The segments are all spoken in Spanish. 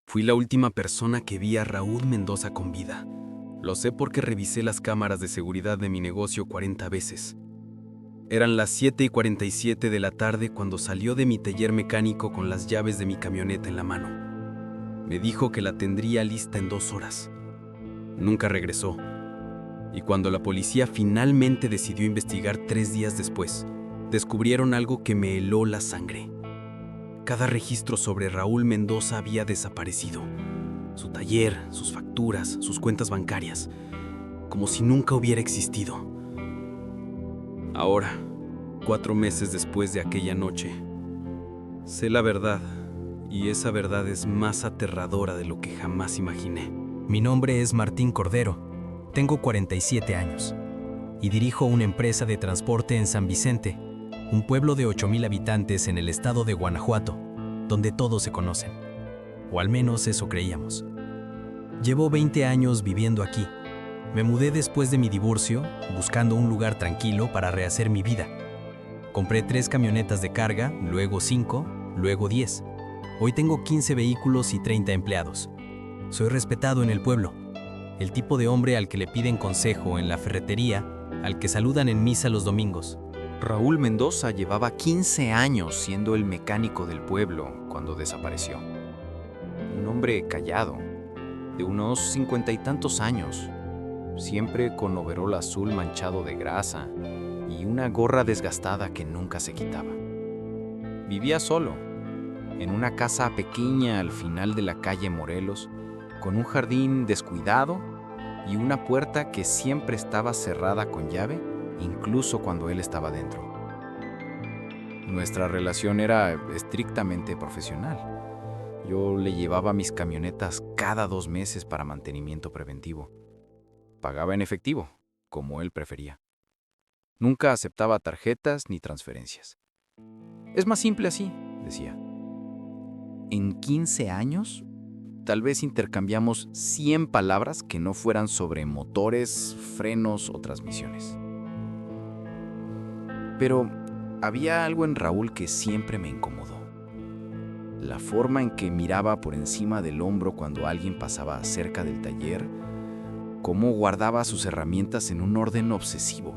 Fui la última persona que vi a Raúl Mendoza con vida. Lo sé porque revisé las cámaras de seguridad de mi negocio 40 veces. Eran las 7:47 de la tarde cuando salió de mi taller mecánico con las llaves de mi camioneta en la mano. Me dijo que la tendría lista en 2 horas. Nunca regresó. Y cuando la policía finalmente decidió investigar 3 días después, descubrieron algo que me heló la sangre. Cada registro sobre Raúl Mendoza había desaparecido. Su taller, sus facturas, sus cuentas bancarias, como si nunca hubiera existido. Ahora, 4 meses después de aquella noche, sé la verdad, y esa verdad es más aterradora de lo que jamás imaginé. Mi nombre es Martín Cordero, tengo 47 años y dirijo una empresa de transporte en San Vicente, un pueblo de 8,000 habitantes en el estado de Guanajuato, donde todos se conocen, o al menos eso creíamos. Llevo 20 años viviendo aquí. Me mudé después de mi divorcio, buscando un lugar tranquilo para rehacer mi vida. Compré 3 camionetas de carga, luego 5, luego 10. Hoy tengo 15 vehículos y 30 empleados. Soy respetado en el pueblo, el tipo de hombre al que le piden consejo en la ferretería, al que saludan en misa los domingos. Raúl Mendoza llevaba 15 años siendo el mecánico del pueblo cuando desapareció. Un hombre callado, de unos 50 y tantos años, siempre con overol azul manchado de grasa y una gorra desgastada que nunca se quitaba. Vivía solo, en una casa pequeña al final de la calle Morelos, con un jardín descuidado y una puerta que siempre estaba cerrada con llave, incluso cuando él estaba dentro. Nuestra relación era estrictamente profesional. Yo le llevaba mis camionetas cada 2 meses para mantenimiento preventivo. Pagaba en efectivo, como él prefería. Nunca aceptaba tarjetas ni transferencias. Es más simple así, decía. En 15 años, tal vez intercambiamos 100 palabras que no fueran sobre motores, frenos o transmisiones. Pero había algo en Raúl que siempre me incomodó. La forma en que miraba por encima del hombro cuando alguien pasaba cerca del taller, cómo guardaba sus herramientas en un orden obsesivo,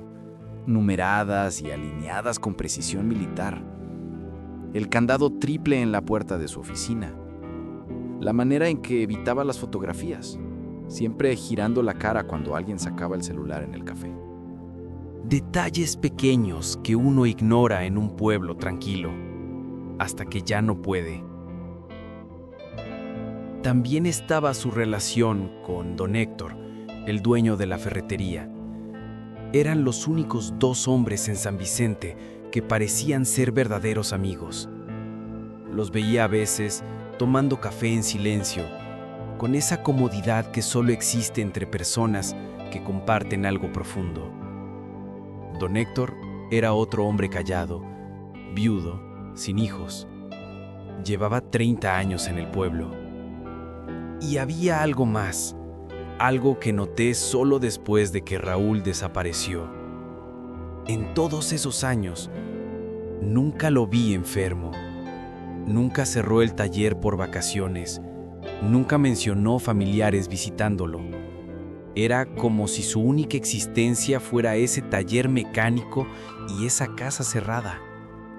numeradas y alineadas con precisión militar. El candado triple en la puerta de su oficina. La manera en que evitaba las fotografías, siempre girando la cara cuando alguien sacaba el celular en el café. Detalles pequeños que uno ignora en un pueblo tranquilo, hasta que ya no puede. También estaba su relación con don Héctor, el dueño de la ferretería. Eran los únicos 2 hombres en San Vicente que parecían ser verdaderos amigos. Los veía a veces tomando café en silencio, con esa comodidad que solo existe entre personas que comparten algo profundo. Don Héctor era otro hombre callado, viudo, sin hijos. Llevaba 30 años en el pueblo. Y había algo más, algo que noté solo después de que Raúl desapareció. En todos esos años, nunca lo vi enfermo. Nunca cerró el taller por vacaciones. Nunca mencionó familiares visitándolo. Era como si su única existencia fuera ese taller mecánico y esa casa cerrada.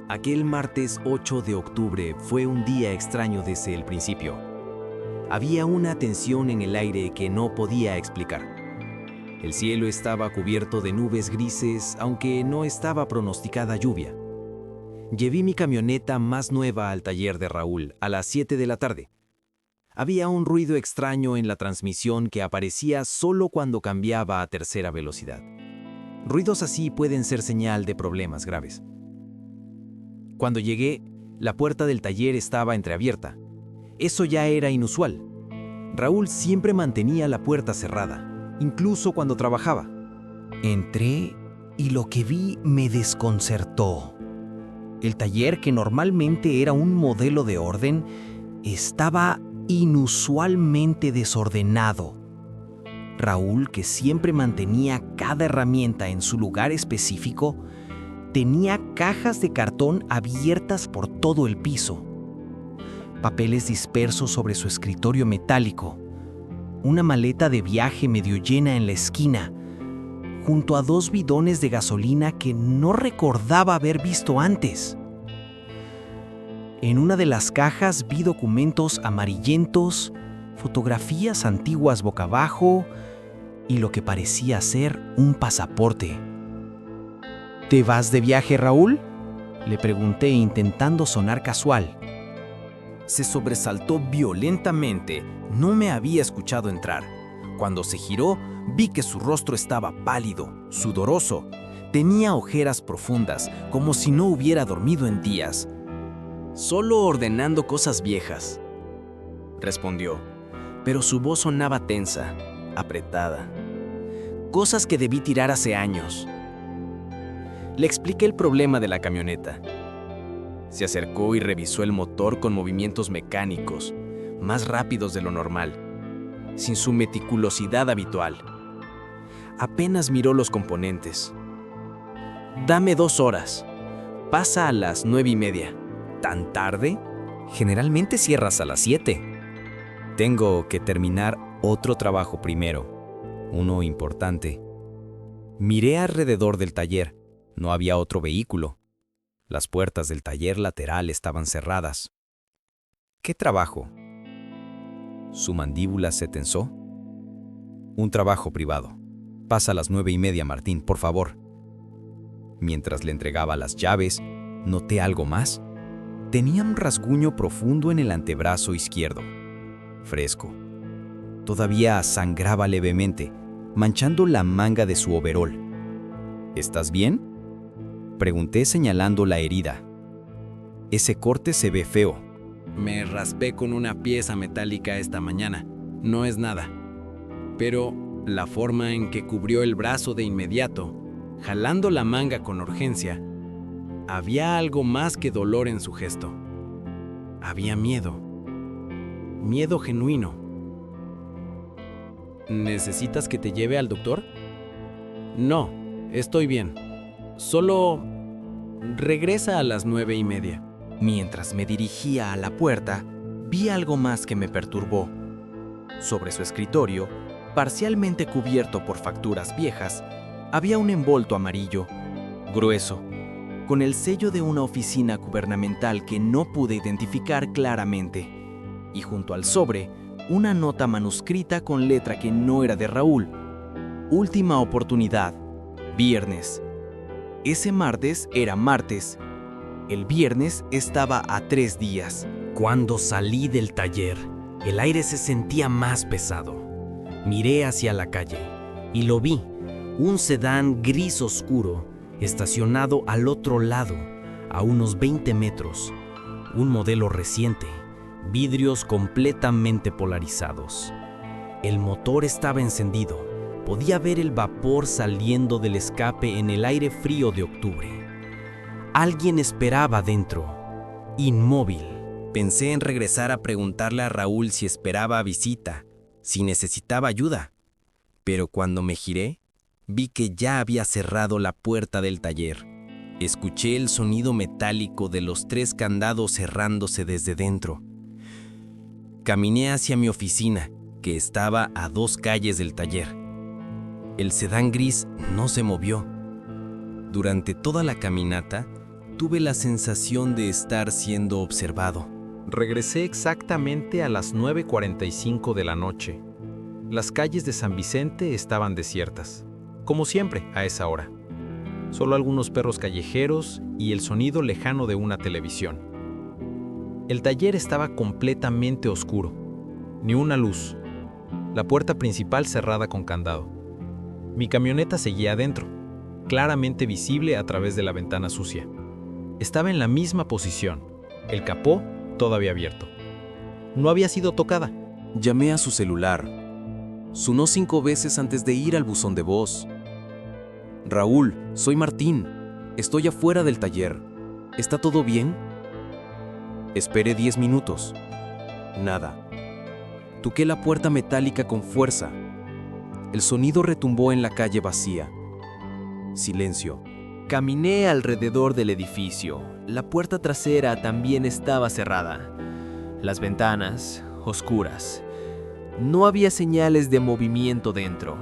Aquel martes 8 de octubre fue un día extraño desde el principio. Había una tensión en el aire que no podía explicar. El cielo estaba cubierto de nubes grises, aunque no estaba pronosticada lluvia. Llevé mi camioneta más nueva al taller de Raúl a las 7 de la tarde. Había un ruido extraño en la transmisión que aparecía solo cuando cambiaba a tercera velocidad. Ruidos así pueden ser señal de problemas graves. Cuando llegué, la puerta del taller estaba entreabierta. Eso ya era inusual. Raúl siempre mantenía la puerta cerrada, incluso cuando trabajaba. Entré y lo que vi me desconcertó. El taller, que normalmente era un modelo de orden, estaba inusualmente desordenado. Raúl, que siempre mantenía cada herramienta en su lugar específico, tenía cajas de cartón abiertas por todo el piso. papeles dispersos sobre su escritorio metálico, una maleta de viaje medio llena en la esquina, junto a 2 bidones de gasolina que no recordaba haber visto antes. En una de las cajas vi documentos amarillentos, fotografías antiguas boca abajo y lo que parecía ser un pasaporte. ¿Te vas de viaje, Raúl?, le pregunté intentando sonar casual. Se sobresaltó violentamente. No me había escuchado entrar. Cuando se giró, vi que su rostro estaba pálido, sudoroso. Tenía ojeras profundas, como si no hubiera dormido en días. «Solo ordenando cosas viejas», respondió, pero su voz sonaba tensa, apretada. «Cosas que debí tirar hace años». Le expliqué el problema de la camioneta. Se acercó y revisó el motor con movimientos mecánicos, más rápidos de lo normal, sin su meticulosidad habitual. Apenas miró los componentes. «Dame 2 horas. Pasa a las 9:30. ¿Tan tarde? Generalmente cierras a las 7. Tengo que terminar otro trabajo primero, uno importante». Miré alrededor del taller. No había otro vehículo. Las puertas del taller lateral estaban cerradas. ¿Qué trabajo? Su mandíbula se tensó. Un trabajo privado. Pasa a las 9:30, Martín, por favor. Mientras le entregaba las llaves, noté algo más. Tenía un rasguño profundo en el antebrazo izquierdo. Fresco. Todavía sangraba levemente, manchando la manga de su overol. ¿Estás bien?, pregunté señalando la herida. Ese corte se ve feo. Me raspé con una pieza metálica esta mañana. No es nada. Pero la forma en que cubrió el brazo de inmediato, jalando la manga con urgencia, había algo más que dolor en su gesto. Había miedo. Miedo genuino. ¿Necesitas que te lleve al doctor? No, estoy bien. Solo regresa a las 9:30. Mientras me dirigía a la puerta, vi algo más que me perturbó. Sobre su escritorio, parcialmente cubierto por facturas viejas, había un envolto amarillo, grueso, con el sello de una oficina gubernamental que no pude identificar claramente, y junto al sobre, una nota manuscrita con letra que no era de Raúl. Última oportunidad, viernes. Ese martes era martes. El viernes estaba a 3 días. Cuando salí del taller, el aire se sentía más pesado. Miré hacia la calle y lo vi, un sedán gris oscuro, estacionado al otro lado, a unos 20 metros. Un modelo reciente, vidrios completamente polarizados. El motor estaba encendido. Podía ver el vapor saliendo del escape en el aire frío de octubre. Alguien esperaba dentro, inmóvil. Pensé en regresar a preguntarle a Raúl si esperaba visita, si necesitaba ayuda. Pero cuando me giré, vi que ya había cerrado la puerta del taller. Escuché el sonido metálico de los 3 candados cerrándose desde dentro. Caminé hacia mi oficina, que estaba a 2 calles del taller. El sedán gris no se movió. Durante toda la caminata, tuve la sensación de estar siendo observado. Regresé exactamente a las 9:45 de la noche. Las calles de San Vicente estaban desiertas, como siempre a esa hora. Solo algunos perros callejeros y el sonido lejano de una televisión. El taller estaba completamente oscuro. Ni una luz. La puerta principal cerrada con candado. Mi camioneta seguía adentro, claramente visible a través de la ventana sucia. Estaba en la misma posición, el capó todavía abierto. No había sido tocada. Llamé a su celular. Sonó 5 veces antes de ir al buzón de voz. «Raúl, soy Martín. Estoy afuera del taller. ¿Está todo bien?» Esperé 10 minutos. Nada. Toqué la puerta metálica con fuerza. El sonido retumbó en la calle vacía. Silencio. Caminé alrededor del edificio. La puerta trasera también estaba cerrada. Las ventanas, oscuras. No había señales de movimiento dentro.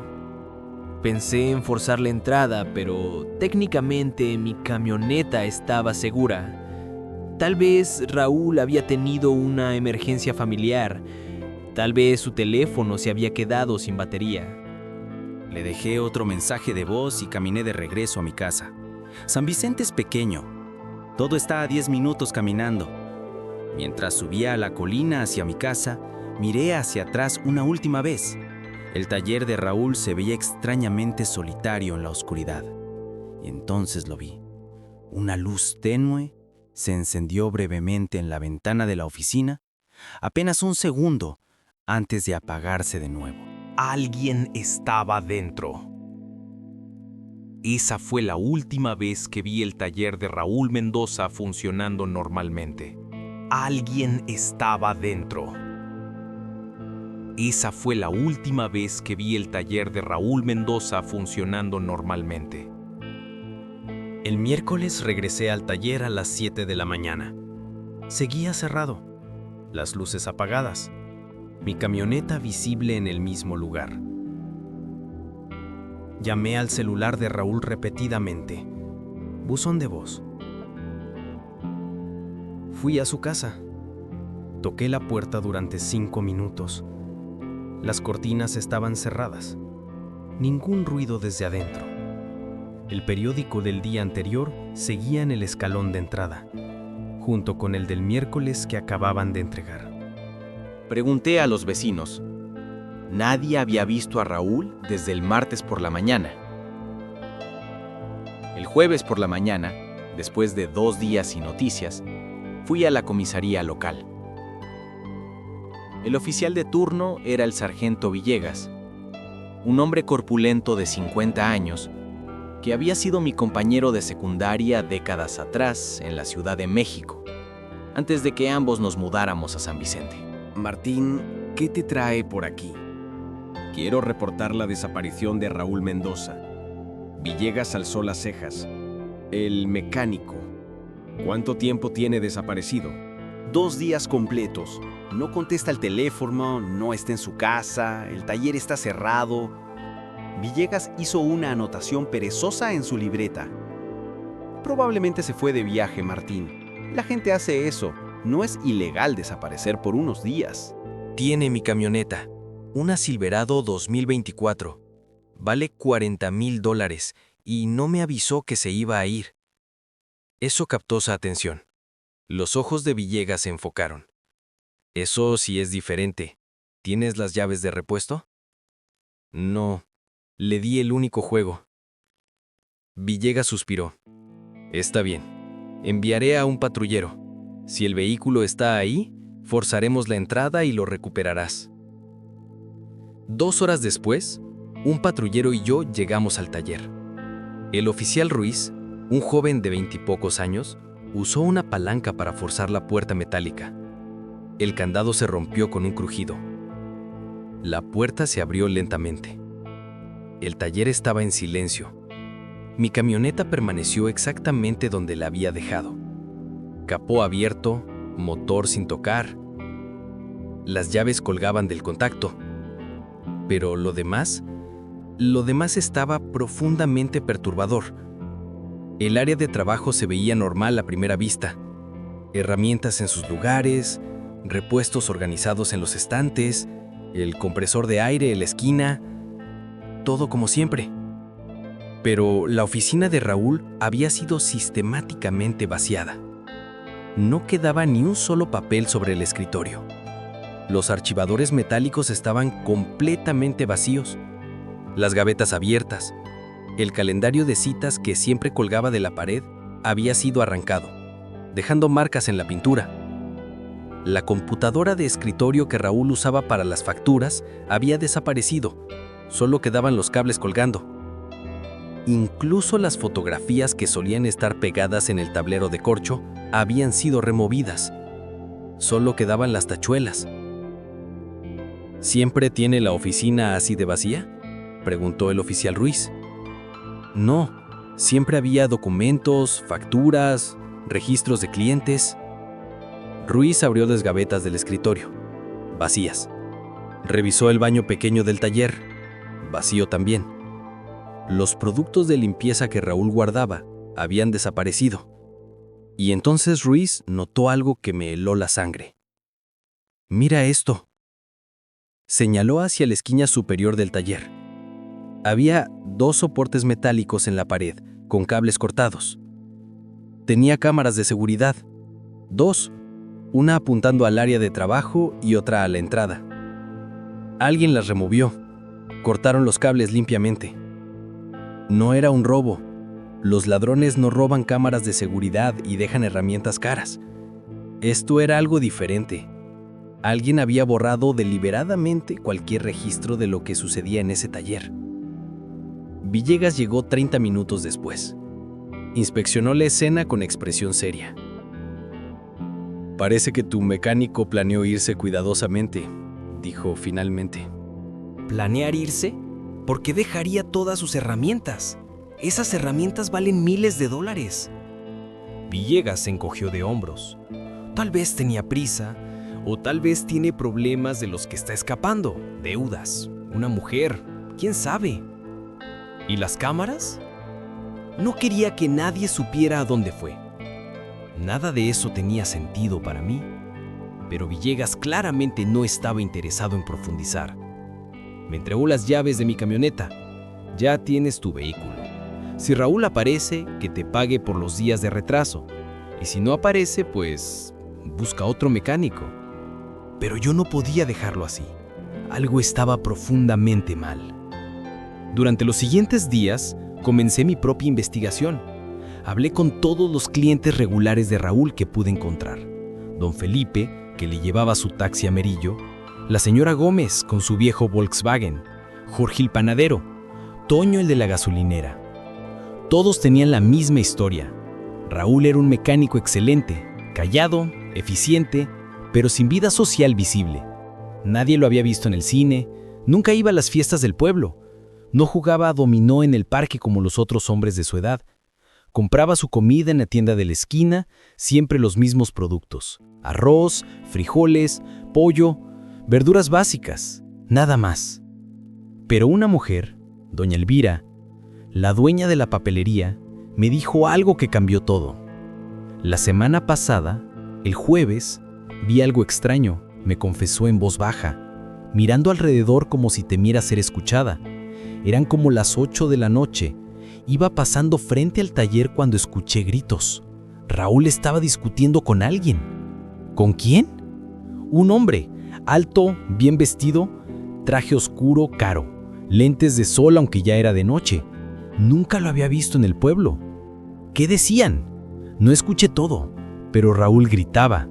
Pensé en forzar la entrada, pero técnicamente mi camioneta estaba segura. Tal vez Raúl había tenido una emergencia familiar. Tal vez su teléfono se había quedado sin batería. Le dejé otro mensaje de voz y caminé de regreso a mi casa. San Vicente es pequeño. Todo está a 10 minutos caminando. Mientras subía a la colina hacia mi casa, miré hacia atrás una última vez. El taller de Raúl se veía extrañamente solitario en la oscuridad. Y entonces lo vi. Una luz tenue se encendió brevemente en la ventana de la oficina, apenas un segundo antes de apagarse de nuevo. Alguien estaba dentro. Esa fue la última vez que vi el taller de Raúl Mendoza funcionando normalmente. Alguien estaba dentro. Esa fue la última vez que vi el taller de Raúl Mendoza funcionando normalmente. El miércoles regresé al taller a las 7 de la mañana. Seguía cerrado, las luces apagadas, mi camioneta visible en el mismo lugar. Llamé al celular de Raúl repetidamente. Buzón de voz. Fui a su casa. Toqué la puerta durante 5 minutos. Las cortinas estaban cerradas. Ningún ruido desde adentro. El periódico del día anterior seguía en el escalón de entrada, junto con el del miércoles que acababan de entregar. Pregunté a los vecinos. Nadie había visto a Raúl desde el martes por la mañana. El jueves por la mañana, después de 2 días sin noticias, fui a la comisaría local. El oficial de turno era el sargento Villegas, un hombre corpulento de 50 años que había sido mi compañero de secundaria décadas atrás en la Ciudad de México, antes de que ambos nos mudáramos a San Vicente. Martín, ¿qué te trae por aquí? Quiero reportar la desaparición de Raúl Mendoza. Villegas alzó las cejas. El mecánico. ¿Cuánto tiempo tiene desaparecido? 2 días completos. No contesta el teléfono, no está en su casa, el taller está cerrado. Villegas hizo una anotación perezosa en su libreta. Probablemente se fue de viaje, Martín. La gente hace eso. No es ilegal desaparecer por unos días. Tiene mi camioneta, una Silverado 2024. Vale $40,000 y no me avisó que se iba a ir. Eso captó su atención. Los ojos de Villegas se enfocaron. Eso sí es diferente. ¿Tienes las llaves de repuesto? No, le di el único juego. Villegas suspiró. Está bien, enviaré a un patrullero. Si el vehículo está ahí, forzaremos la entrada y lo recuperarás. 2 horas después, un patrullero y yo llegamos al taller. El oficial Ruiz, un joven de 20 y pocos años, usó una palanca para forzar la puerta metálica. El candado se rompió con un crujido. La puerta se abrió lentamente. El taller estaba en silencio. Mi camioneta permaneció exactamente donde la había dejado. Capó abierto, motor sin tocar. Las llaves colgaban del contacto. Pero lo demás estaba profundamente perturbador. El área de trabajo se veía normal a primera vista. Herramientas en sus lugares, repuestos organizados en los estantes, el compresor de aire en la esquina, todo como siempre. Pero la oficina de Raúl había sido sistemáticamente vaciada. No quedaba ni un solo papel sobre el escritorio. Los archivadores metálicos estaban completamente vacíos. Las gavetas abiertas. El calendario de citas que siempre colgaba de la pared había sido arrancado, dejando marcas en la pintura. La computadora de escritorio que Raúl usaba para las facturas había desaparecido. Solo quedaban los cables colgando. Incluso las fotografías que solían estar pegadas en el tablero de corcho habían sido removidas. Solo quedaban las tachuelas. ¿Siempre tiene la oficina así de vacía?, preguntó el oficial Ruiz. No, siempre había documentos, facturas, registros de clientes. Ruiz abrió las gavetas del escritorio, vacías. Revisó el baño pequeño del taller, vacío también. Los productos de limpieza que Raúl guardaba habían desaparecido. Y entonces Ruiz notó algo que me heló la sangre. «Mira esto». Señaló hacia la esquina superior del taller. Había 2 soportes metálicos en la pared, con cables cortados. Tenía cámaras de seguridad, 2, una apuntando al área de trabajo y otra a la entrada. Alguien las removió. Cortaron los cables limpiamente. No era un robo. Los ladrones no roban cámaras de seguridad y dejan herramientas caras. Esto era algo diferente. Alguien había borrado deliberadamente cualquier registro de lo que sucedía en ese taller. Villegas llegó 30 minutos después. Inspeccionó la escena con expresión seria. «Parece que tu mecánico planeó irse cuidadosamente», dijo finalmente. ¿Planear irse? ¿Por qué dejaría todas sus herramientas? Esas herramientas valen miles de dólares. Villegas se encogió de hombros. Tal vez tenía prisa, o tal vez tiene problemas de los que está escapando. Deudas, una mujer, quién sabe. ¿Y las cámaras? No quería que nadie supiera a dónde fue. Nada de eso tenía sentido para mí, pero Villegas claramente no estaba interesado en profundizar. Me entregó las llaves de mi camioneta. Ya tienes tu vehículo. Si Raúl aparece, que te pague por los días de retraso. Y si no aparece, pues busca otro mecánico. Pero yo no podía dejarlo así. Algo estaba profundamente mal. Durante los siguientes días, comencé mi propia investigación. Hablé con todos los clientes regulares de Raúl que pude encontrar. Don Felipe, que le llevaba su taxi amarillo, la señora Gómez con su viejo Volkswagen, Jorge el panadero, Toño el de la gasolinera. Todos tenían la misma historia. Raúl era un mecánico excelente, callado, eficiente, pero sin vida social visible. Nadie lo había visto en el cine, nunca iba a las fiestas del pueblo, no jugaba a dominó en el parque como los otros hombres de su edad. Compraba su comida en la tienda de la esquina, siempre los mismos productos: arroz, frijoles, pollo, verduras básicas, nada más. Pero una mujer, doña Elvira, la dueña de la papelería, me dijo algo que cambió todo. La semana pasada, el jueves, vi algo extraño, me confesó en voz baja, mirando alrededor como si temiera ser escuchada. Eran como las 8 de la noche. Iba pasando frente al taller cuando escuché gritos. Raúl estaba discutiendo con alguien. ¿Con quién? Un hombre, alto, bien vestido, traje oscuro, caro, lentes de sol aunque ya era de noche. Nunca lo había visto en el pueblo. ¿Qué decían? No escuché todo, pero Raúl gritaba.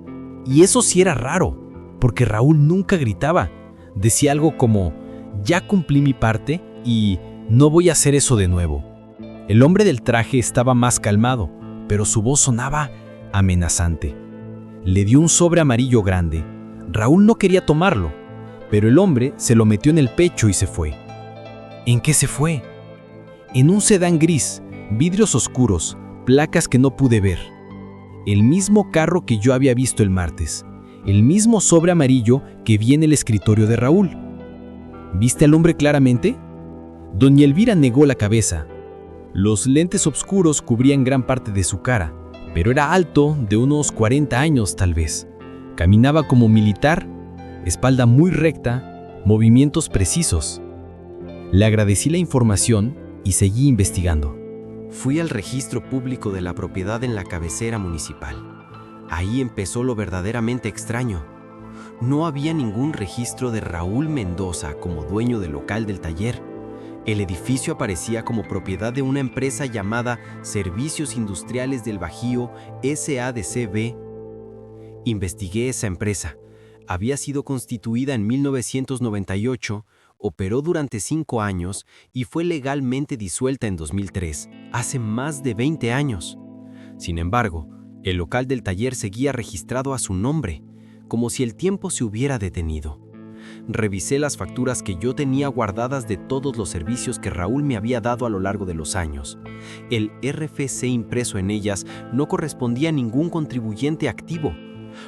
Y eso sí era raro, porque Raúl nunca gritaba. Decía algo como: «Ya cumplí mi parte y no voy a hacer eso de nuevo». El hombre del traje estaba más calmado, pero su voz sonaba amenazante. Le dio un sobre amarillo grande. Raúl no quería tomarlo, pero el hombre se lo metió en el pecho y se fue. ¿En qué se fue? En un sedán gris, vidrios oscuros, placas que no pude ver. El mismo carro que yo había visto el martes, el mismo sobre amarillo que vi en el escritorio de Raúl. ¿Viste al hombre claramente? Doña Elvira negó la cabeza. Los lentes oscuros cubrían gran parte de su cara, pero era alto, de unos 40 años tal vez. Caminaba como militar, espalda muy recta, movimientos precisos. Le agradecí la información y seguí investigando. Fui al registro público de la propiedad en la cabecera municipal. Ahí empezó lo verdaderamente extraño. No había ningún registro de Raúl Mendoza como dueño del local del taller. El edificio aparecía como propiedad de una empresa llamada Servicios Industriales del Bajío SADCB. Investigué esa empresa. Había sido constituida en 1998, operó durante 5 años y fue legalmente disuelta en 2003, hace más de 20 años. Sin embargo, el local del taller seguía registrado a su nombre, como si el tiempo se hubiera detenido. Revisé las facturas que yo tenía guardadas de todos los servicios que Raúl me había dado a lo largo de los años. El RFC impreso en ellas no correspondía a ningún contribuyente activo.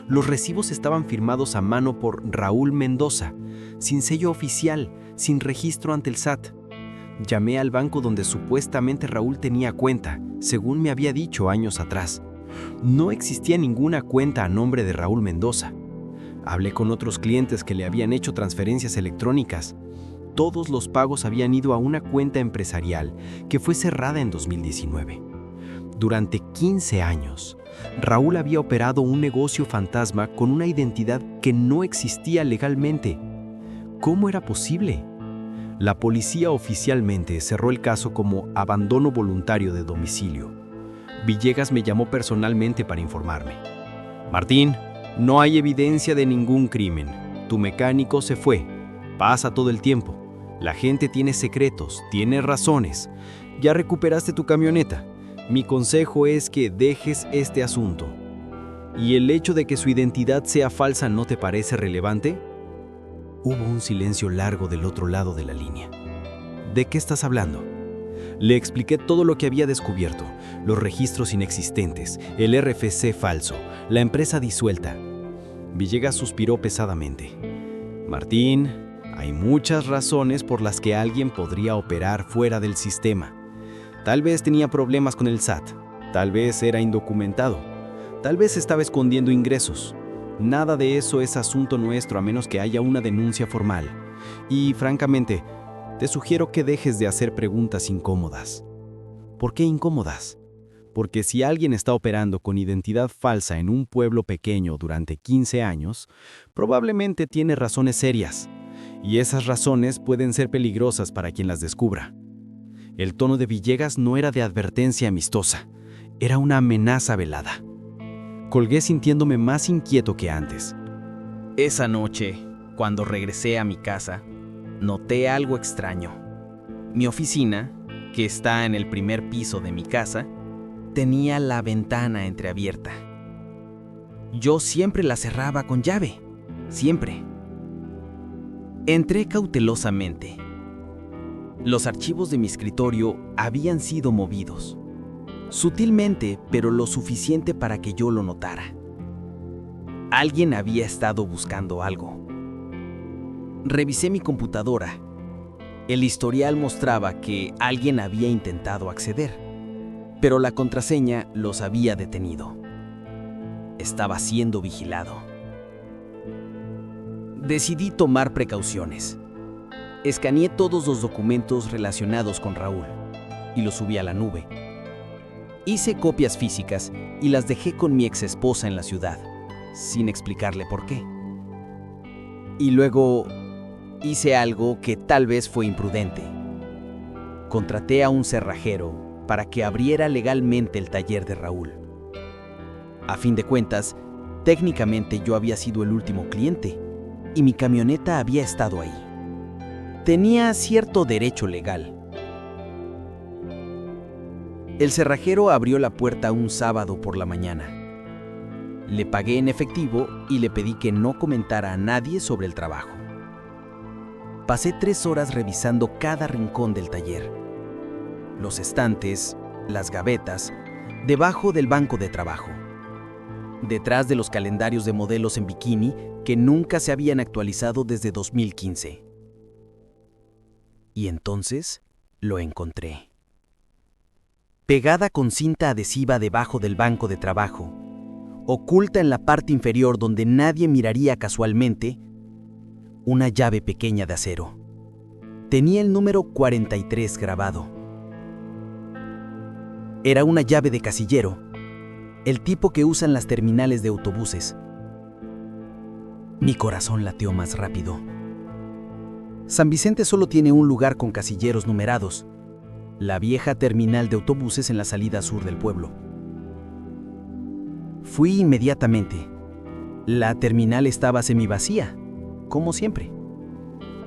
Los recibos estaban firmados a mano por Raúl Mendoza, sin sello oficial, sin registro ante el SAT. Llamé al banco donde supuestamente Raúl tenía cuenta, según me había dicho años atrás. No existía ninguna cuenta a nombre de Raúl Mendoza. Hablé con otros clientes que le habían hecho transferencias electrónicas. Todos los pagos habían ido a una cuenta empresarial que fue cerrada en 2019. Durante 15 años, Raúl había operado un negocio fantasma con una identidad que no existía legalmente. ¿Cómo era posible? La policía oficialmente cerró el caso como abandono voluntario de domicilio. Villegas me llamó personalmente para informarme. Martín, no hay evidencia de ningún crimen. Tu mecánico se fue. Pasa todo el tiempo. La gente tiene secretos, tiene razones. Ya recuperaste tu camioneta. Mi consejo es que dejes este asunto. ¿Y el hecho de que su identidad sea falsa no te parece relevante? Hubo un silencio largo del otro lado de la línea. ¿De qué estás hablando? Le expliqué todo lo que había descubierto, los registros inexistentes, el RFC falso, la empresa disuelta. Villegas suspiró pesadamente. Martín, hay muchas razones por las que alguien podría operar fuera del sistema. Tal vez tenía problemas con el SAT, tal vez era indocumentado, tal vez estaba escondiendo ingresos. Nada de eso es asunto nuestro a menos que haya una denuncia formal. Y, francamente, te sugiero que dejes de hacer preguntas incómodas. ¿Por qué incómodas? Porque si alguien está operando con identidad falsa en un pueblo pequeño durante 15 años, probablemente tiene razones serias. Y esas razones pueden ser peligrosas para quien las descubra. El tono de Villegas no era de advertencia amistosa, era una amenaza velada. Colgué sintiéndome más inquieto que antes. Esa noche, cuando regresé a mi casa, noté algo extraño. Mi oficina, que está en el primer piso de mi casa, tenía la ventana entreabierta. Yo siempre la cerraba con llave, siempre. Entré cautelosamente. Los archivos de mi escritorio habían sido movidos. Sutilmente, pero lo suficiente para que yo lo notara. Alguien había estado buscando algo. Revisé mi computadora. El historial mostraba que alguien había intentado acceder, pero la contraseña los había detenido. Estaba siendo vigilado. Decidí tomar precauciones. Escaneé todos los documentos relacionados con Raúl y los subí a la nube. Hice copias físicas y las dejé con mi exesposa en la ciudad, sin explicarle por qué. Y luego hice algo que tal vez fue imprudente. Contraté a un cerrajero para que abriera legalmente el taller de Raúl. A fin de cuentas, técnicamente yo había sido el último cliente y mi camioneta había estado ahí. Tenía cierto derecho legal. El cerrajero abrió la puerta un sábado por la mañana. Le pagué en efectivo y le pedí que no comentara a nadie sobre el trabajo. Pasé 3 horas revisando cada rincón del taller. Los estantes, las gavetas, debajo del banco de trabajo. Detrás de los calendarios de modelos en bikini que nunca se habían actualizado desde 2015. Y entonces lo encontré. Pegada con cinta adhesiva debajo del banco de trabajo, oculta en la parte inferior donde nadie miraría casualmente, una llave pequeña de acero. Tenía el número 43 grabado. Era una llave de casillero, el tipo que usan las terminales de autobuses. Mi corazón latió más rápido. San Vicente solo tiene un lugar con casilleros numerados, la vieja terminal de autobuses en la salida sur del pueblo. Fui inmediatamente. La terminal estaba semivacía, como siempre.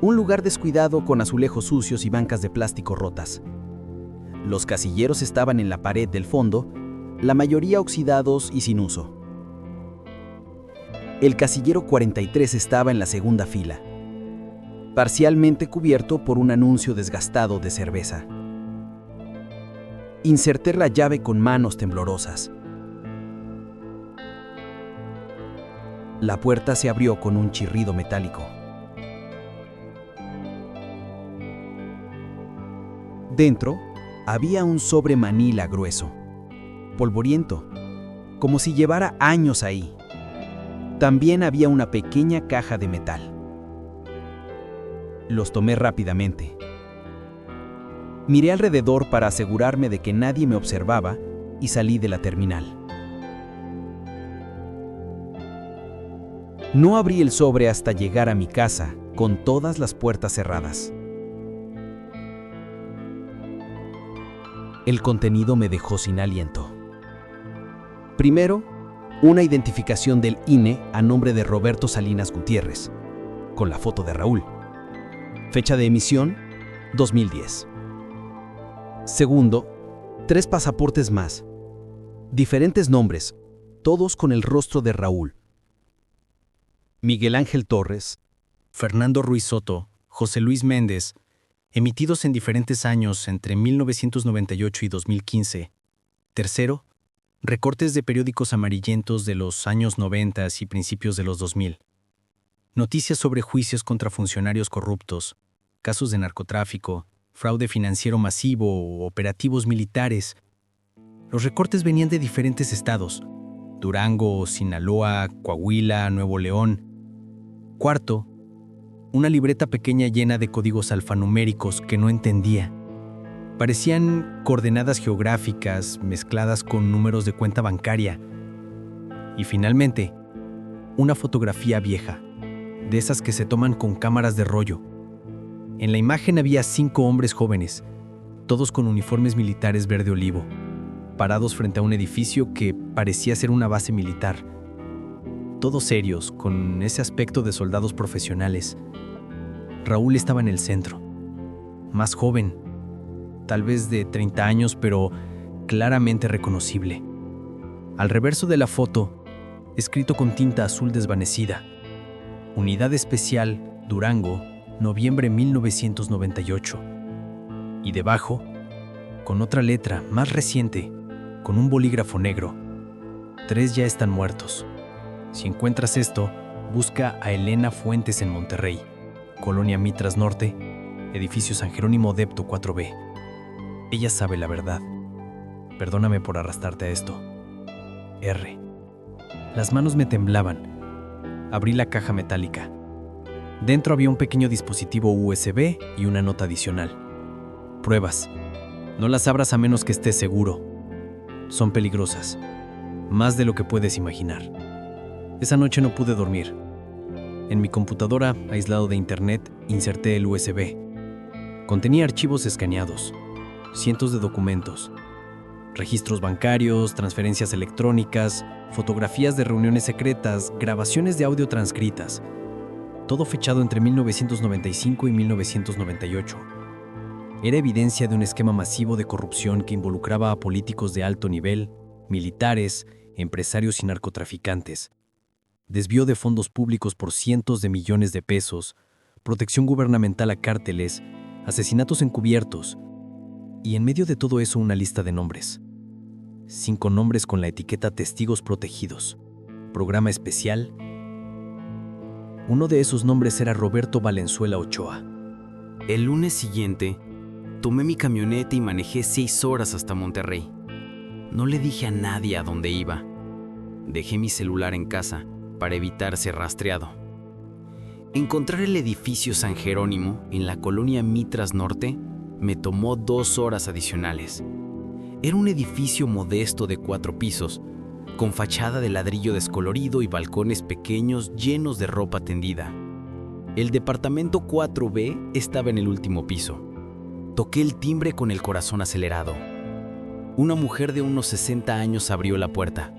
Un lugar descuidado con azulejos sucios y bancas de plástico rotas. Los casilleros estaban en la pared del fondo, la mayoría oxidados y sin uso. El casillero 43 estaba en la segunda fila, parcialmente cubierto por un anuncio desgastado de cerveza. Inserté la llave con manos temblorosas. La puerta se abrió con un chirrido metálico. Dentro había un sobre manila grueso, polvoriento, como si llevara años ahí. También había una pequeña caja de metal. Los tomé rápidamente. Miré alrededor para asegurarme de que nadie me observaba y salí de la terminal. No abrí el sobre hasta llegar a mi casa, con todas las puertas cerradas. El contenido me dejó sin aliento. Primero, una identificación del INE a nombre de Roberto Salinas Gutiérrez, con la foto de Raúl. Fecha de emisión, 2010. Segundo, 3 pasaportes más. Diferentes nombres, todos con el rostro de Raúl. Miguel Ángel Torres, Fernando Ruiz Soto, José Luis Méndez, emitidos en diferentes años entre 1998 y 2015. Tercero, recortes de periódicos amarillentos de los años 90 y principios de los 2000. Noticias sobre juicios contra funcionarios corruptos, casos de narcotráfico, fraude financiero masivo o operativos militares. Los recortes venían de diferentes estados: Durango, Sinaloa, Coahuila, Nuevo León. Cuarto, una libreta pequeña llena de códigos alfanuméricos que no entendía. Parecían coordenadas geográficas mezcladas con números de cuenta bancaria. Y finalmente, una fotografía vieja, de esas que se toman con cámaras de rollo. En la imagen había 5 hombres jóvenes, todos con uniformes militares verde olivo, parados frente a un edificio que parecía ser una base militar. Todos serios, con ese aspecto de soldados profesionales. Raúl estaba en el centro, más joven, tal vez de 30 años, pero claramente reconocible. Al reverso de la foto, escrito con tinta azul desvanecida: Unidad Especial, Durango, noviembre 1998. Y debajo, con otra letra más reciente, con un bolígrafo negro: 3 ya están muertos. Si encuentras esto, busca a Elena Fuentes en Monterrey, Colonia Mitras Norte, edificio San Jerónimo Depto 4B. Ella sabe la verdad. Perdóname por arrastrarte a esto. R. Las manos me temblaban. Abrí la caja metálica. Dentro había un pequeño dispositivo USB y una nota adicional. Pruebas. No las abras a menos que estés seguro. Son peligrosas. Más de lo que puedes imaginar. Esa noche no pude dormir. En mi computadora, aislado de internet, inserté el USB. Contenía archivos escaneados, cientos de documentos, registros bancarios, transferencias electrónicas, fotografías de reuniones secretas, grabaciones de audio transcritas. Todo fechado entre 1995 y 1998. Era evidencia de un esquema masivo de corrupción que involucraba a políticos de alto nivel, militares, empresarios y narcotraficantes. Desvío de fondos públicos por cientos de millones de pesos, protección gubernamental a cárteles, asesinatos encubiertos. Y en medio de todo eso, una lista de nombres. 5 nombres con la etiqueta Testigos Protegidos. Programa especial. Uno de esos nombres era Roberto Valenzuela Ochoa. El lunes siguiente, tomé mi camioneta y manejé 6 horas hasta Monterrey. No le dije a nadie a dónde iba. Dejé mi celular en casa para evitar ser rastreado. Encontrar el edificio San Jerónimo en la colonia Mitras Norte me tomó 2 horas adicionales. Era un edificio modesto de 4 pisos, con fachada de ladrillo descolorido y balcones pequeños llenos de ropa tendida. El departamento 4B estaba en el último piso. Toqué el timbre con el corazón acelerado. Una mujer de unos 60 años abrió la puerta.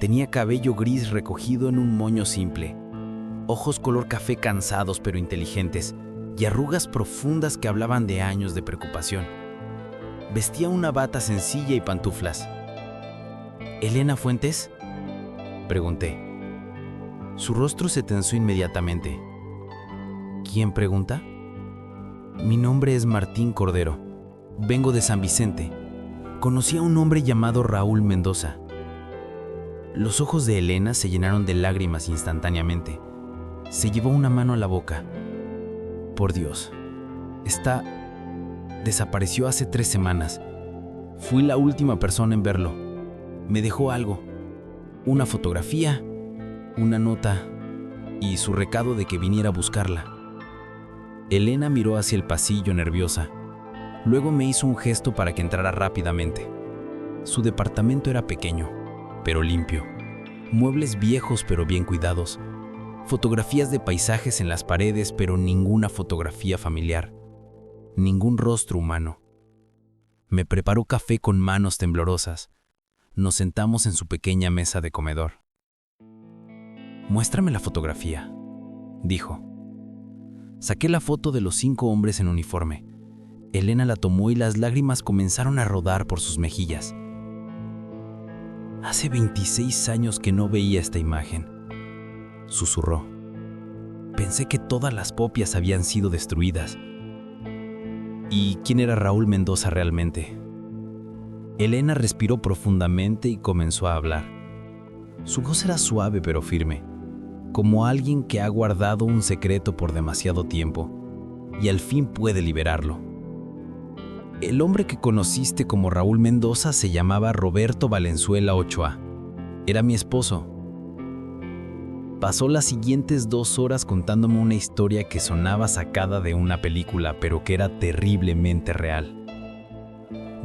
Tenía cabello gris recogido en un moño simple, ojos color café cansados pero inteligentes y arrugas profundas que hablaban de años de preocupación. Vestía una bata sencilla y pantuflas. ¿Elena Fuentes?, pregunté. Su rostro se tensó inmediatamente. ¿Quién pregunta? Mi nombre es Martín Cordero. Vengo de San Vicente. Conocí a un hombre llamado Raúl Mendoza. Los ojos de Elena se llenaron de lágrimas instantáneamente. Se llevó una mano a la boca. Por Dios, desapareció hace 3 semanas. Fui la última persona en verlo. Me dejó algo. Una fotografía, una nota y su recado de que viniera a buscarla. Elena miró hacia el pasillo nerviosa. Luego me hizo un gesto para que entrara rápidamente. Su departamento era pequeño, pero limpio. Muebles viejos pero bien cuidados. Fotografías de paisajes en las paredes, pero ninguna fotografía familiar. Ningún rostro humano. Me preparó café con manos temblorosas. Nos sentamos en su pequeña mesa de comedor. «Muéstrame la fotografía», dijo. Saqué la foto de los 5 hombres en uniforme. Elena la tomó y las lágrimas comenzaron a rodar por sus mejillas. «Hace 26 años que no veía esta imagen», susurró. «Pensé que todas las copias habían sido destruidas». ¿Y quién era Raúl Mendoza realmente? Elena respiró profundamente y comenzó a hablar. Su voz era suave pero firme, como alguien que ha guardado un secreto por demasiado tiempo y al fin puede liberarlo. El hombre que conociste como Raúl Mendoza se llamaba Roberto Valenzuela Ochoa. Era mi esposo. Pasó las siguientes 2 horas contándome una historia que sonaba sacada de una película, pero que era terriblemente real.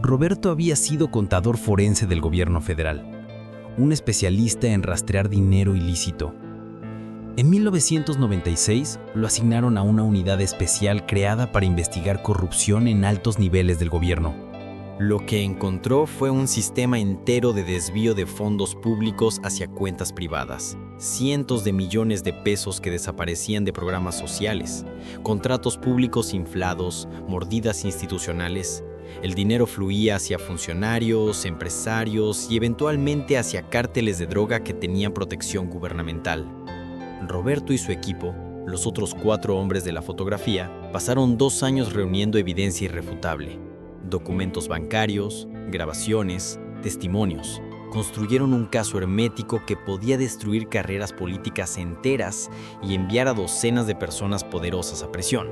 Roberto había sido contador forense del gobierno federal, un especialista en rastrear dinero ilícito. En 1996 lo asignaron a una unidad especial creada para investigar corrupción en altos niveles del gobierno. Lo que encontró fue un sistema entero de desvío de fondos públicos hacia cuentas privadas. Cientos de millones de pesos que desaparecían de programas sociales, contratos públicos inflados, mordidas institucionales. El dinero fluía hacia funcionarios, empresarios y eventualmente hacia cárteles de droga que tenían protección gubernamental. Roberto y su equipo, los otros 4 hombres de la fotografía, pasaron 2 años reuniendo evidencia irrefutable. Documentos bancarios, grabaciones, testimonios. Construyeron un caso hermético que podía destruir carreras políticas enteras y enviar a docenas de personas poderosas a prisión.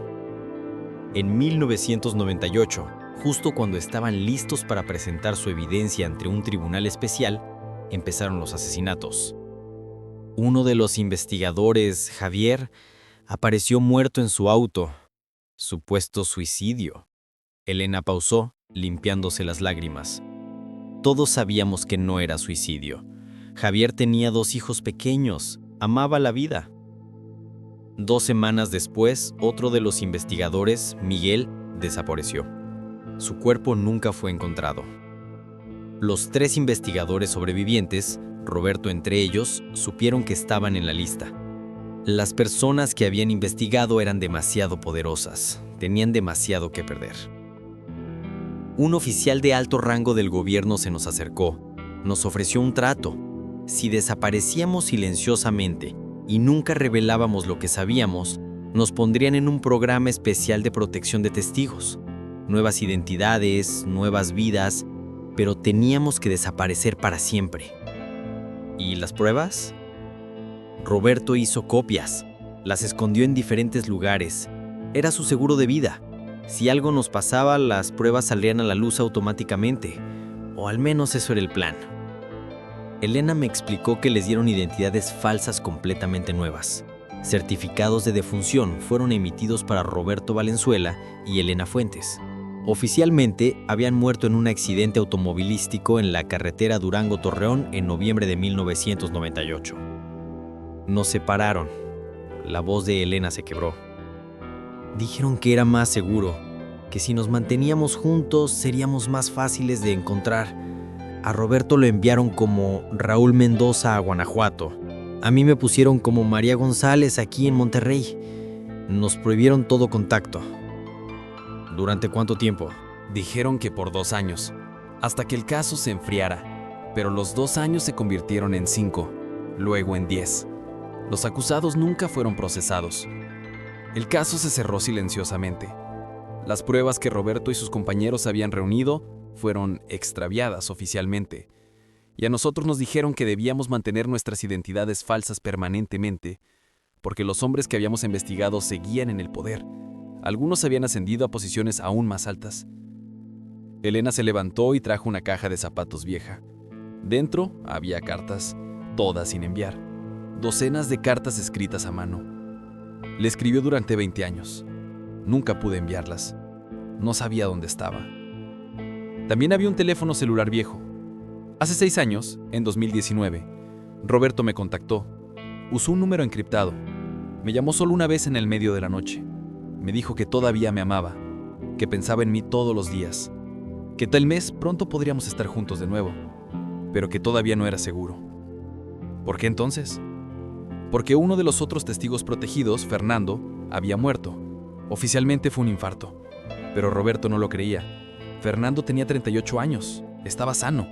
En 1998, justo cuando estaban listos para presentar su evidencia ante un tribunal especial, empezaron los asesinatos. Uno de los investigadores, Javier, apareció muerto en su auto. Supuesto suicidio. Elena pausó, limpiándose las lágrimas. Todos sabíamos que no era suicidio. Javier tenía 2 hijos pequeños, amaba la vida. 2 semanas después, otro de los investigadores, Miguel, desapareció. Su cuerpo nunca fue encontrado. Los 3 investigadores sobrevivientes, Roberto entre ellos, supieron que estaban en la lista. Las personas que habían investigado eran demasiado poderosas, tenían demasiado que perder. Un oficial de alto rango del gobierno se nos acercó, nos ofreció un trato. Si desaparecíamos silenciosamente y nunca revelábamos lo que sabíamos, nos pondrían en un programa especial de protección de testigos. Nuevas identidades, nuevas vidas, pero teníamos que desaparecer para siempre. ¿Y las pruebas? Roberto hizo copias, las escondió en diferentes lugares. Era su seguro de vida. Si algo nos pasaba, las pruebas saldrían a la luz automáticamente, o al menos eso era el plan. Elena me explicó que les dieron identidades falsas completamente nuevas. Certificados de defunción fueron emitidos para Roberto Valenzuela y Elena Fuentes. Oficialmente, habían muerto en un accidente automovilístico en la carretera Durango-Torreón en noviembre de 1998. Nos separaron. La voz de Elena se quebró. Dijeron que era más seguro, que si nos manteníamos juntos seríamos más fáciles de encontrar. A Roberto lo enviaron como Raúl Mendoza a Guanajuato. A mí me pusieron como María González aquí en Monterrey. Nos prohibieron todo contacto. ¿Durante cuánto tiempo? Dijeron que por 2 años, hasta que el caso se enfriara, pero los 2 años se convirtieron en 5, luego en 10. Los acusados nunca fueron procesados. El caso se cerró silenciosamente. Las pruebas que Roberto y sus compañeros habían reunido fueron extraviadas oficialmente. Y a nosotros nos dijeron que debíamos mantener nuestras identidades falsas permanentemente, porque los hombres que habíamos investigado seguían en el poder. Algunos habían ascendido a posiciones aún más altas. Elena se levantó y trajo una caja de zapatos vieja. Dentro había cartas, todas sin enviar. Docenas de cartas escritas a mano. Le escribió durante 20 años. Nunca pude enviarlas. No sabía dónde estaba. También había un teléfono celular viejo. Hace 6 años, en 2019, Roberto me contactó. Usó un número encriptado. Me llamó solo una vez en el medio de la noche. Me dijo que todavía me amaba, que pensaba en mí todos los días, que tal mes pronto podríamos estar juntos de nuevo, pero que todavía no era seguro. ¿Por qué entonces? Porque uno de los otros testigos protegidos, Fernando, había muerto. Oficialmente fue un infarto, pero Roberto no lo creía. Fernando tenía 38 años, estaba sano,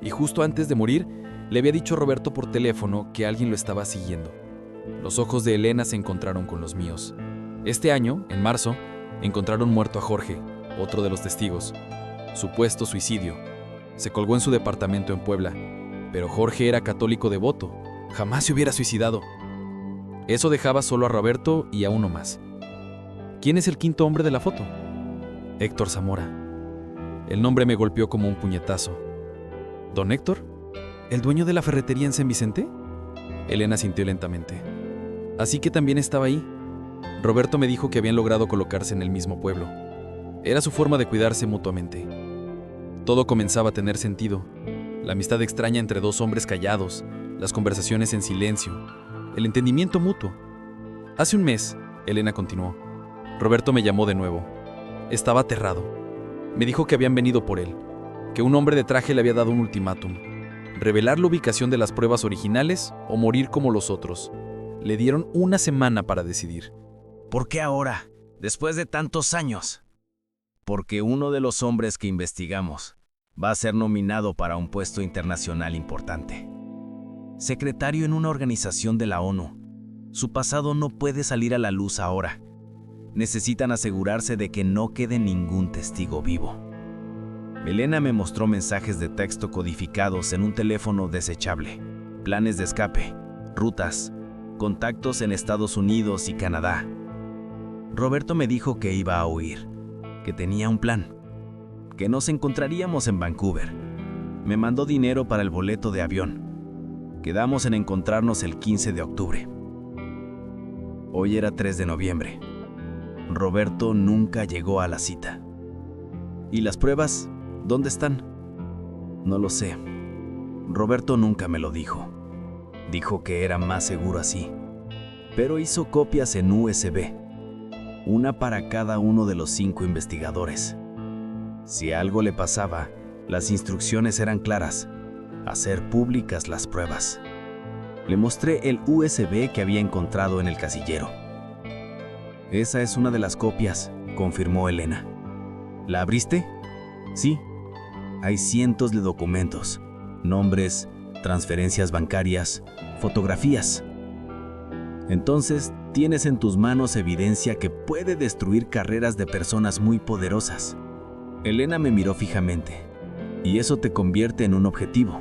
y justo antes de morir, le había dicho a Roberto por teléfono que alguien lo estaba siguiendo. Los ojos de Elena se encontraron con los míos. Este año, en marzo, encontraron muerto a Jorge, otro de los testigos. Supuesto suicidio. Se colgó en su departamento en Puebla, pero Jorge era católico devoto. Jamás se hubiera suicidado. Eso dejaba solo a Roberto y a uno más. ¿Quién es el quinto hombre de la foto? Héctor Zamora. El nombre me golpeó como un puñetazo. ¿Don Héctor? ¿El dueño de la ferretería en San Vicente? Elena sintió lentamente. Así que también estaba ahí. Roberto me dijo que habían logrado colocarse en el mismo pueblo. Era su forma de cuidarse mutuamente. Todo comenzaba a tener sentido. La amistad extraña entre dos hombres callados, las conversaciones en silencio, el entendimiento mutuo. Hace un mes, Elena continuó, Roberto me llamó de nuevo. Estaba aterrado. Me dijo que habían venido por él, que un hombre de traje le había dado un ultimátum: revelar la ubicación de las pruebas originales o morir como los otros. Le dieron una semana para decidir. ¿Por qué ahora, después de tantos años? Porque uno de los hombres que investigamos va a ser nominado para un puesto internacional importante. Secretario en una organización de la ONU. Su pasado no puede salir a la luz ahora. Necesitan asegurarse de que no quede ningún testigo vivo. Elena me mostró mensajes de texto codificados en un teléfono desechable, planes de escape, rutas, contactos en Estados Unidos y Canadá. Roberto me dijo que iba a huir, que tenía un plan, que nos encontraríamos en Vancouver. Me mandó dinero para el boleto de avión. Quedamos en encontrarnos el 15 de octubre. Hoy era 3 de noviembre. Roberto nunca llegó a la cita. ¿Y las pruebas? ¿Dónde están? No lo sé. Roberto nunca me lo dijo. Dijo que era más seguro así. Pero hizo copias en USB. Una para cada uno de los 5 investigadores. Si algo le pasaba, las instrucciones eran claras: hacer públicas las pruebas. Le mostré el USB que había encontrado en el casillero. Esa es una de las copias, confirmó Elena. ¿La abriste? Sí. Hay cientos de documentos, nombres, transferencias bancarias, fotografías. Entonces, tienes en tus manos evidencia que puede destruir carreras de personas muy poderosas. Elena me miró fijamente, y eso te convierte en un objetivo.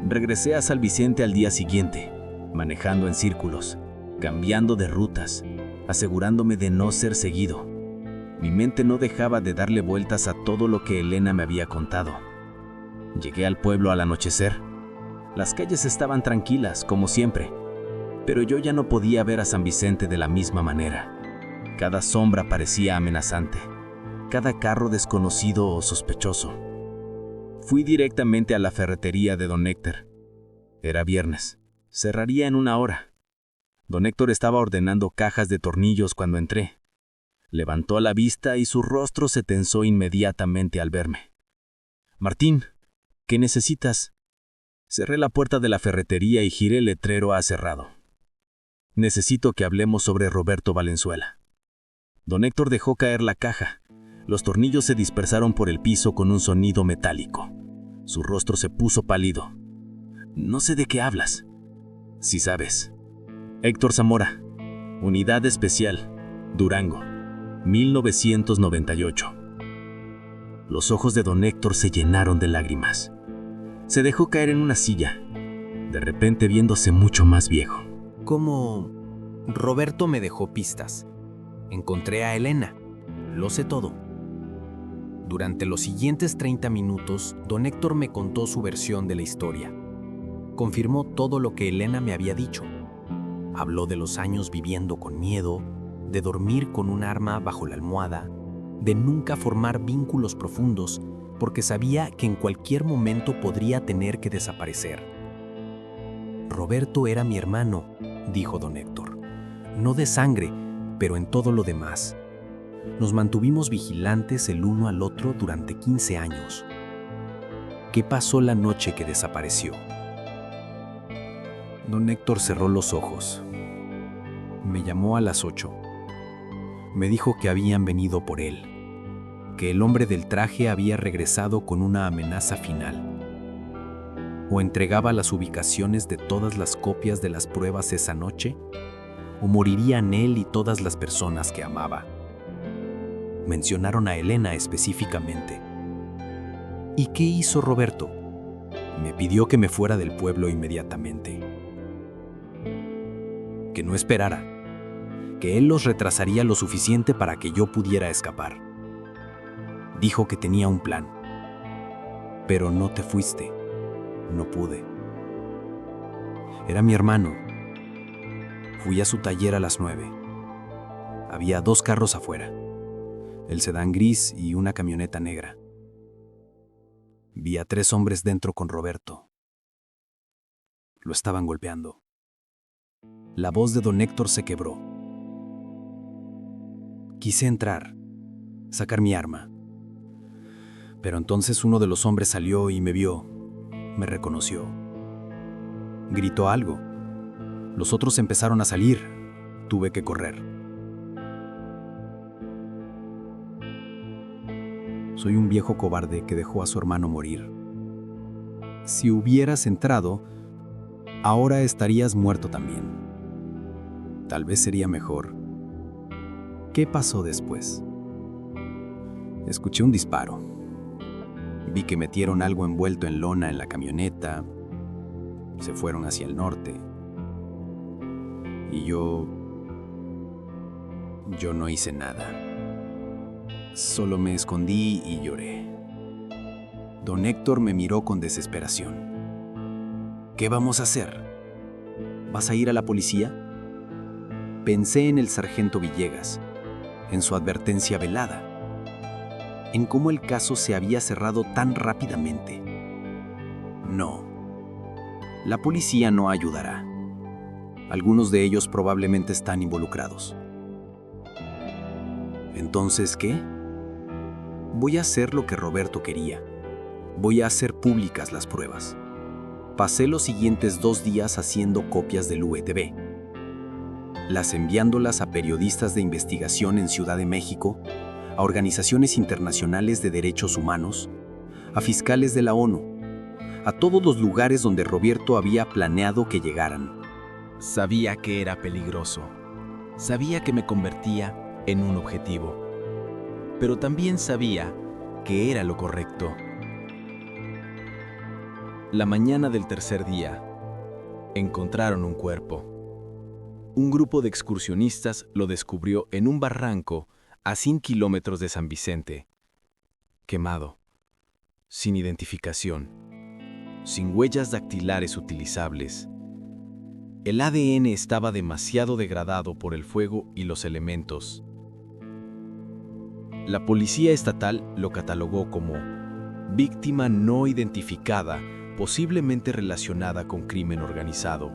Regresé a San Vicente al día siguiente, manejando en círculos, cambiando de rutas, asegurándome de no ser seguido. Mi mente no dejaba de darle vueltas a todo lo que Elena me había contado. Llegué al pueblo al anochecer. Las calles estaban tranquilas, como siempre, pero yo ya no podía ver a San Vicente de la misma manera. Cada sombra parecía amenazante, cada carro desconocido o sospechoso. Fui directamente a la ferretería de don Héctor. Era viernes. Cerraría en 1 hora. Don Héctor estaba ordenando cajas de tornillos cuando entré. Levantó la vista y su rostro se tensó inmediatamente al verme. «Martín, ¿qué necesitas?» Cerré la puerta de la ferretería y giré el letrero a cerrado. «Necesito que hablemos sobre Roberto Valenzuela». Don Héctor dejó caer la caja. Los tornillos se dispersaron por el piso con un sonido metálico. Su rostro se puso pálido. «No sé de qué hablas». «Sí sabes». «Héctor Zamora, Unidad Especial, Durango, 1998». Los ojos de don Héctor se llenaron de lágrimas. Se dejó caer en una silla, de repente viéndose mucho más viejo. Como Roberto me dejó pistas. Encontré a Elena. Lo sé todo. Durante los siguientes 30 minutos, don Héctor me contó su versión de la historia. Confirmó todo lo que Elena me había dicho. Habló de los años viviendo con miedo, de dormir con un arma bajo la almohada, de nunca formar vínculos profundos porque sabía que en cualquier momento podría tener que desaparecer. Roberto era mi hermano, dijo don Héctor. No de sangre, pero en todo lo demás. Nos mantuvimos vigilantes el uno al otro durante 15 años. ¿Qué pasó la noche que desapareció? Don Héctor cerró los ojos. Me llamó a las 8. Me dijo que habían venido por él, que el hombre del traje había regresado con una amenaza final. O entregaba las ubicaciones de todas las copias de las pruebas esa noche, o morirían él y todas las personas que amaba. Mencionaron a Elena específicamente. ¿Y qué hizo Roberto? Me pidió que me fuera del pueblo inmediatamente. Que no esperara, que él los retrasaría lo suficiente para que yo pudiera escapar. Dijo que tenía un plan. Pero no te fuiste. No pude. Era mi hermano. Fui a su taller a las 9. Había 2 carros afuera, el sedán gris y una camioneta negra. Vi a 3 hombres dentro con Roberto. Lo estaban golpeando. La voz de don Héctor se quebró. Quise entrar, sacar mi arma. Pero entonces uno de los hombres salió y me vio, me reconoció. Gritó algo. Los otros empezaron a salir. Tuve que correr. Soy un viejo cobarde que dejó a su hermano morir. Si hubieras entrado, ahora estarías muerto también. Tal vez sería mejor. ¿Qué pasó después? Escuché un disparo. Vi que metieron algo envuelto en lona en la camioneta. Se fueron hacia el norte. Y yo no hice nada. Solo me escondí y lloré. Don Héctor me miró con desesperación. ¿Qué vamos a hacer? ¿Vas a ir a la policía? Pensé en el sargento Villegas, en su advertencia velada, en cómo el caso se había cerrado tan rápidamente. No. La policía no ayudará. Algunos de ellos probablemente están involucrados. ¿Entonces qué? Voy a hacer lo que Roberto quería. Voy a hacer públicas las pruebas. Pasé los siguientes 2 días haciendo copias del UETB, las enviándolas a periodistas de investigación en Ciudad de México, a organizaciones internacionales de derechos humanos, a fiscales de la ONU, a todos los lugares donde Roberto había planeado que llegaran. Sabía que era peligroso. Sabía que me convertía en un objetivo. Pero también sabía que era lo correcto. La mañana del tercer día, encontraron un cuerpo. Un grupo de excursionistas lo descubrió en un barranco a 100 kilómetros de San Vicente. Quemado, sin identificación, sin huellas dactilares utilizables. El ADN estaba demasiado degradado por el fuego y los elementos. La policía estatal lo catalogó como víctima no identificada, posiblemente relacionada con crimen organizado.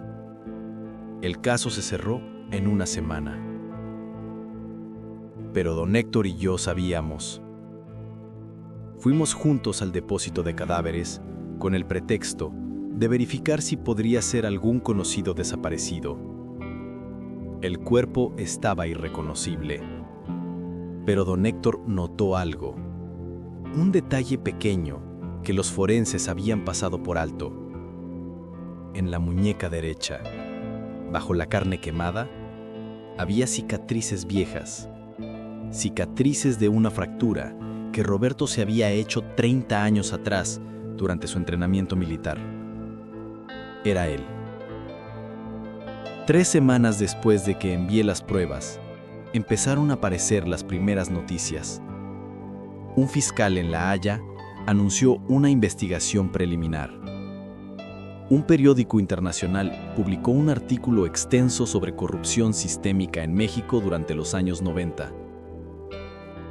El caso se cerró en una semana. Pero don Héctor y yo sabíamos. Fuimos juntos al depósito de cadáveres con el pretexto de verificar si podría ser algún conocido desaparecido. El cuerpo estaba irreconocible. Pero don Héctor notó algo. Un detalle pequeño que los forenses habían pasado por alto. En la muñeca derecha, bajo la carne quemada, había cicatrices viejas. Cicatrices de una fractura que Roberto se había hecho 30 años atrás durante su entrenamiento militar. Era él. 3 semanas después de que envié las pruebas, empezaron a aparecer las primeras noticias. Un fiscal en La Haya anunció una investigación preliminar. Un periódico internacional publicó un artículo extenso sobre corrupción sistémica en México durante los años 90.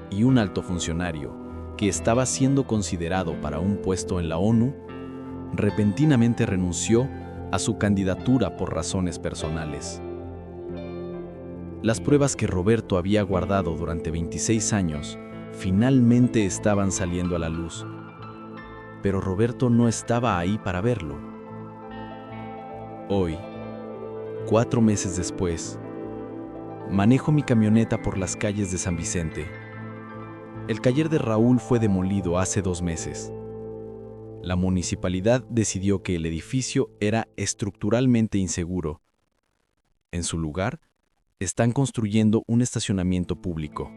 Y un alto funcionario, que estaba siendo considerado para un puesto en la ONU, repentinamente renunció a su candidatura por razones personales. Las pruebas que Roberto había guardado durante 26 años finalmente estaban saliendo a la luz. Pero Roberto no estaba ahí para verlo. Hoy, 4 meses después, manejo mi camioneta por las calles de San Vicente. El taller de Raúl fue demolido hace 2 meses. La municipalidad decidió que el edificio era estructuralmente inseguro. En su lugar, están construyendo un estacionamiento público.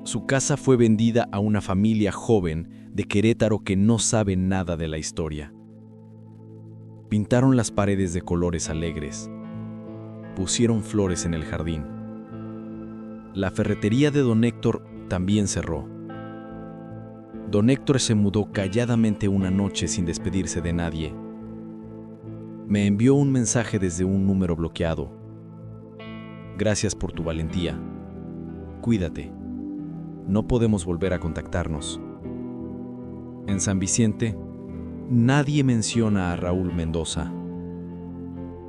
Su casa fue vendida a una familia joven de Querétaro que no sabe nada de la historia. Pintaron las paredes de colores alegres. Pusieron flores en el jardín. La ferretería de don Héctor también cerró. Don Héctor se mudó calladamente una noche sin despedirse de nadie. Me envió un mensaje desde un número bloqueado. Gracias por tu valentía. Cuídate. No podemos volver a contactarnos. En San Vicente, nadie menciona a Raúl Mendoza.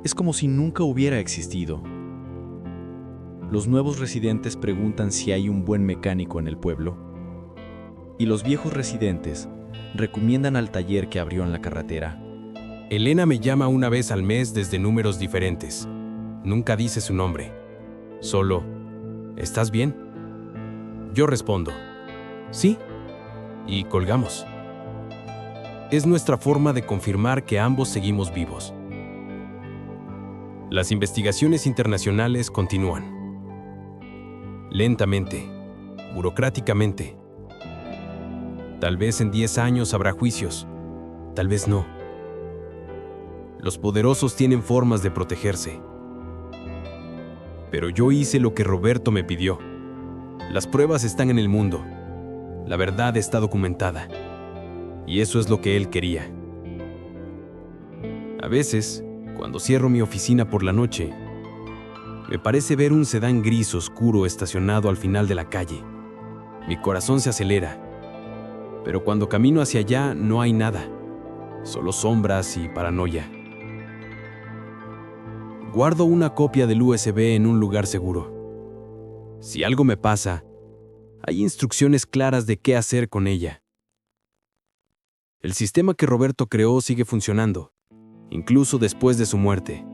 Es como si nunca hubiera existido. Los nuevos residentes preguntan si hay un buen mecánico en el pueblo. Y los viejos residentes recomiendan al taller que abrió en la carretera. Elena me llama una vez al mes desde números diferentes. Nunca dice su nombre. Solo, ¿estás bien? Yo respondo, sí, y colgamos. Es nuestra forma de confirmar que ambos seguimos vivos. Las investigaciones internacionales continúan. Lentamente, burocráticamente. Tal vez en 10 años habrá juicios, tal vez no. Los poderosos tienen formas de protegerse. Pero yo hice lo que Roberto me pidió. Las pruebas están en el mundo. La verdad está documentada. Y eso es lo que él quería. A veces, cuando cierro mi oficina por la noche, me parece ver un sedán gris oscuro estacionado al final de la calle. Mi corazón se acelera. Pero cuando camino hacia allá no hay nada. Solo sombras y paranoia. Guardo una copia del USB en un lugar seguro. Si algo me pasa, hay instrucciones claras de qué hacer con ella. El sistema que Roberto creó sigue funcionando, incluso después de su muerte.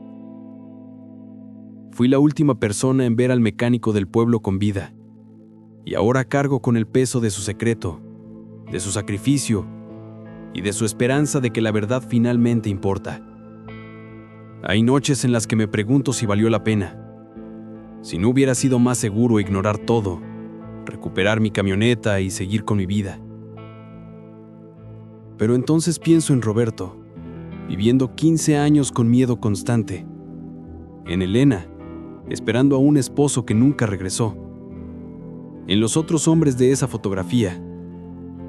Fui la última persona en ver al mecánico del pueblo con vida, y ahora cargo con el peso de su secreto, de su sacrificio y de su esperanza de que la verdad finalmente importa. Hay noches en las que me pregunto si valió la pena. Si no hubiera sido más seguro ignorar todo, recuperar mi camioneta y seguir con mi vida. Pero entonces pienso en Roberto, viviendo 15 años con miedo constante. En Elena, esperando a un esposo que nunca regresó. En los otros hombres de esa fotografía,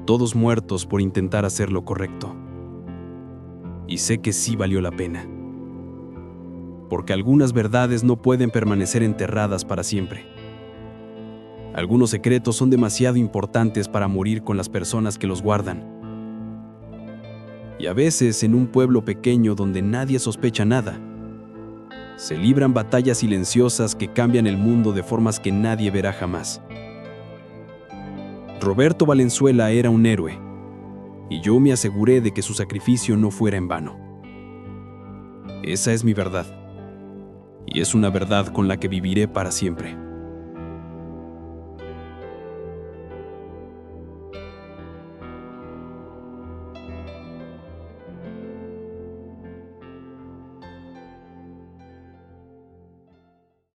todos muertos por intentar hacer lo correcto. Y sé que sí valió la pena. Porque algunas verdades no pueden permanecer enterradas para siempre. Algunos secretos son demasiado importantes para morir con las personas que los guardan. Y a veces, en un pueblo pequeño donde nadie sospecha nada, se libran batallas silenciosas que cambian el mundo de formas que nadie verá jamás. Roberto Valenzuela era un héroe, y yo me aseguré de que su sacrificio no fuera en vano. Esa es mi verdad. Y es una verdad con la que viviré para siempre.